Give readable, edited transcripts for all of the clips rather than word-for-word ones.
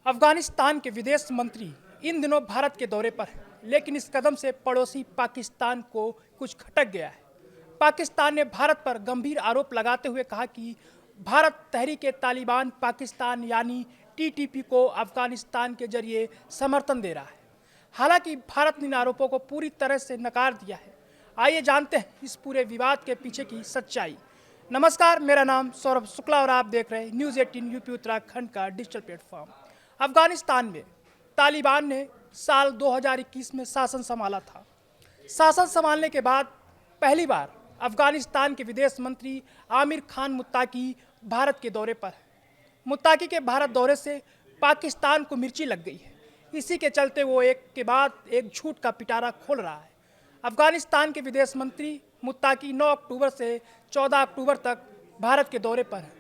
अफगानिस्तान के विदेश मंत्री इन दिनों भारत के दौरे पर हैं, लेकिन इस कदम से पड़ोसी पाकिस्तान को कुछ खटक गया है। पाकिस्तान ने भारत पर गंभीर आरोप लगाते हुए कहा कि भारत तहरीक-ए-तालिबान पाकिस्तान यानी टीटीपी को अफगानिस्तान के जरिए समर्थन दे रहा है। हालांकि भारत ने इन आरोपों को पूरी तरह से नकार दिया है। आइए जानते हैं इस पूरे विवाद के पीछे की सच्चाई। नमस्कार, मेरा नाम सौरभ शुक्ला और आप देख रहे हैं न्यूज़ 18 यूपी उत्तराखंड का डिजिटल प्लेटफॉर्म। अफगानिस्तान में तालिबान ने साल 2021 में शासन संभाला था। शासन संभालने के बाद पहली बार अफगानिस्तान के विदेश मंत्री आमिर खान मुत्ताकी भारत के दौरे पर हैं। मुत्ताकी के भारत दौरे से पाकिस्तान को मिर्ची लग गई है। इसी के चलते वो एक के बाद एक झूठ का पिटारा खोल रहा है। अफगानिस्तान के विदेश मंत्री मुत्ताकी 9 अक्टूबर से 14 अक्टूबर तक भारत के दौरे पर हैं।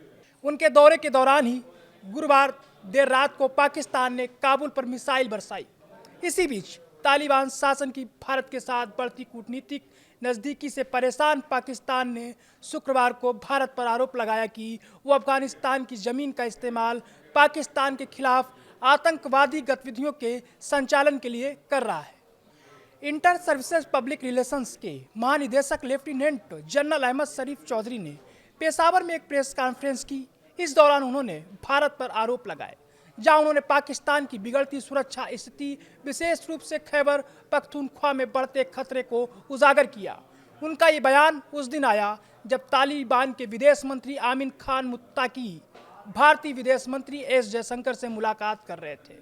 उनके दौरे के दौरान ही गुरुवार देर रात को पाकिस्तान ने काबुल पर मिसाइल बरसाई। इसी बीच तालिबान शासन की भारत के साथ बढ़ती कूटनीतिक नज़दीकी से परेशान पाकिस्तान ने शुक्रवार को भारत पर आरोप लगाया कि वो अफगानिस्तान की ज़मीन का इस्तेमाल पाकिस्तान के खिलाफ आतंकवादी गतिविधियों के संचालन के लिए कर रहा है। इंटर सर्विसेज पब्लिक रिलेशंस के महानिदेशक लेफ्टिनेंट जनरल अहमद शरीफ चौधरी ने पेशावर में एक प्रेस कॉन्फ्रेंस की। इस दौरान उन्होंने भारत पर आरोप लगाए, जहां उन्होंने पाकिस्तान की बिगड़ती सुरक्षा स्थिति, विशेष रूप से खैबर पख्तूनख्वा में बढ़ते खतरे को उजागर किया। उनका ये बयान उस दिन आया जब तालिबान के विदेश मंत्री आमिर खान मुत्ताकी भारतीय विदेश मंत्री एस जयशंकर से मुलाकात कर रहे थे।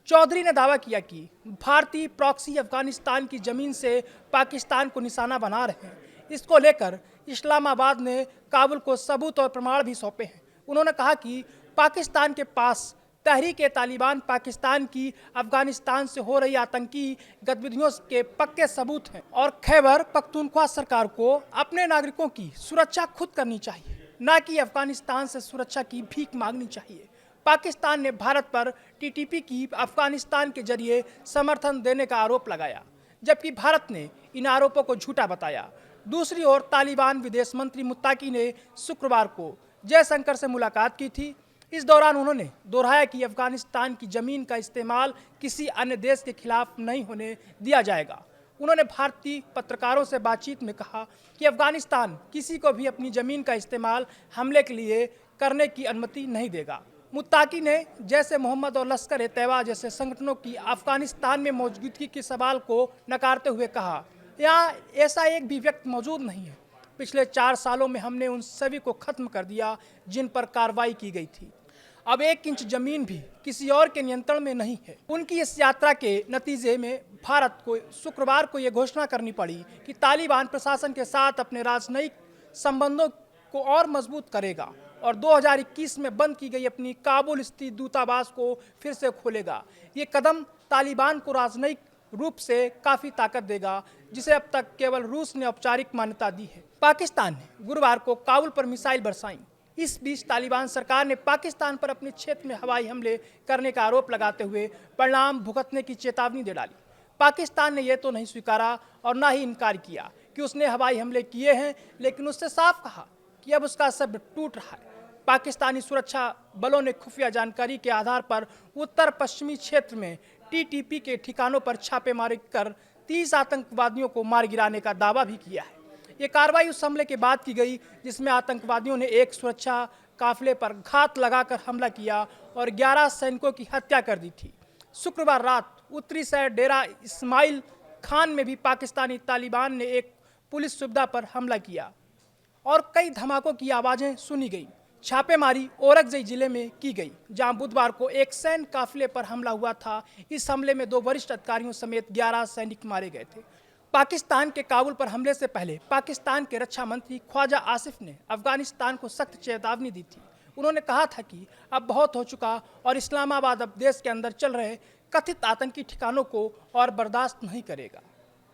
चौधरी ने दावा किया कि भारतीय प्रॉक्सी अफगानिस्तान की जमीन से पाकिस्तान को निशाना बना रहे हैं। इसको लेकर इस्लामाबाद ने काबुल को सबूत और प्रमाण भी सौंपे हैं। उन्होंने कहा कि पाकिस्तान के पास तहरीक-ए-तालिबान पाकिस्तान की अफगानिस्तान से हो रही आतंकी गतिविधियों के पक्के सबूत हैं और खैबर पख्तूनख्वा सरकार को अपने नागरिकों की सुरक्षा खुद करनी चाहिए, न कि अफगानिस्तान से सुरक्षा की भीख मांगनी चाहिए। पाकिस्तान ने भारत पर टीटीपी की अफगानिस्तान के जरिए समर्थन देने का आरोप लगाया, जबकि भारत ने इन आरोपों को झूठा बताया। दूसरी ओर तालिबान विदेश मंत्री मुत्ताकी ने शुक्रवार को जयशंकर से मुलाकात की थी। इस दौरान उन्होंने दोहराया कि अफगानिस्तान की ज़मीन का इस्तेमाल किसी अन्य देश के खिलाफ नहीं होने दिया जाएगा। उन्होंने भारतीय पत्रकारों से बातचीत में कहा कि अफगानिस्तान किसी को भी अपनी ज़मीन का इस्तेमाल हमले के लिए करने की अनुमति नहीं देगा। मुत्ताकी ने जैसे मोहम्मद और लश्कर-ए-तैयबा जैसे संगठनों की अफगानिस्तान में मौजूदगी के सवाल को नकारते हुए कहा, यहाँ ऐसा एक भी व्यक्ति मौजूद नहीं है। पिछले 4 सालों में हमने उन सभी को खत्म कर दिया जिन पर कार्रवाई की गई थी। अब 1 इंच जमीन भी किसी और के नियंत्रण में नहीं है। उनकी इस यात्रा के नतीजे में भारत को शुक्रवार को ये घोषणा करनी पड़ी कि तालिबान प्रशासन के साथ अपने राजनयिक संबंधों को और मजबूत करेगा और 2021 में बंद की गई अपनी काबुल स्थित दूतावास को फिर से खोलेगा। ये कदम तालिबान को राजनयिक रूप से काफ़ी ताकत देगा, जिसे अब तक केवल रूस ने औपचारिक मान्यता दी है। पाकिस्तान ने गुरुवार को काबुल पर मिसाइल बरसाई। इस बीच तालिबान सरकार ने पाकिस्तान पर अपने क्षेत्र में हवाई हमले करने का आरोप लगाते हुए परिणाम भुगतने की चेतावनी दे डाली। पाकिस्तान ने यह तो नहीं स्वीकारा और न ही इनकार किया कि उसने हवाई हमले किए हैं, लेकिन उसने साफ कहा कि अब उसका सब्र टूट रहा है। पाकिस्तानी सुरक्षा बलों ने खुफिया जानकारी के आधार पर उत्तर पश्चिमी क्षेत्र में टीटीपी के ठिकानों पर छापेमारी कर 30 आतंकवादियों को मार गिराने का दावा भी किया है। ये कार्रवाई उस हमले के बाद की गई जिसमें आतंकवादियों ने एक सुरक्षा काफिले पर घात लगाकर हमला किया और 11 सैनिकों की हत्या कर दी थी। शुक्रवार रात उत्तरी शहर डेरा इस्माइल खान में भी पाकिस्तानी तालिबान ने एक पुलिस सुविधा पर हमला किया और कई धमाकों की आवाज़ें सुनी गईं। छापेमारी औरकजई जिले में की गई, जहां बुधवार को एक सैन्य काफिले पर हमला हुआ था। इस हमले में 2 वरिष्ठ अधिकारियों समेत 11 सैनिक मारे गए थे। पाकिस्तान के काबुल पर हमले से पहले पाकिस्तान के रक्षा मंत्री ख्वाजा आसिफ ने अफगानिस्तान को सख्त चेतावनी दी थी। उन्होंने कहा था कि अब बहुत हो चुका और इस्लामाबाद अब देश के अंदर चल रहे कथित आतंकी ठिकानों को और बर्दाश्त नहीं करेगा।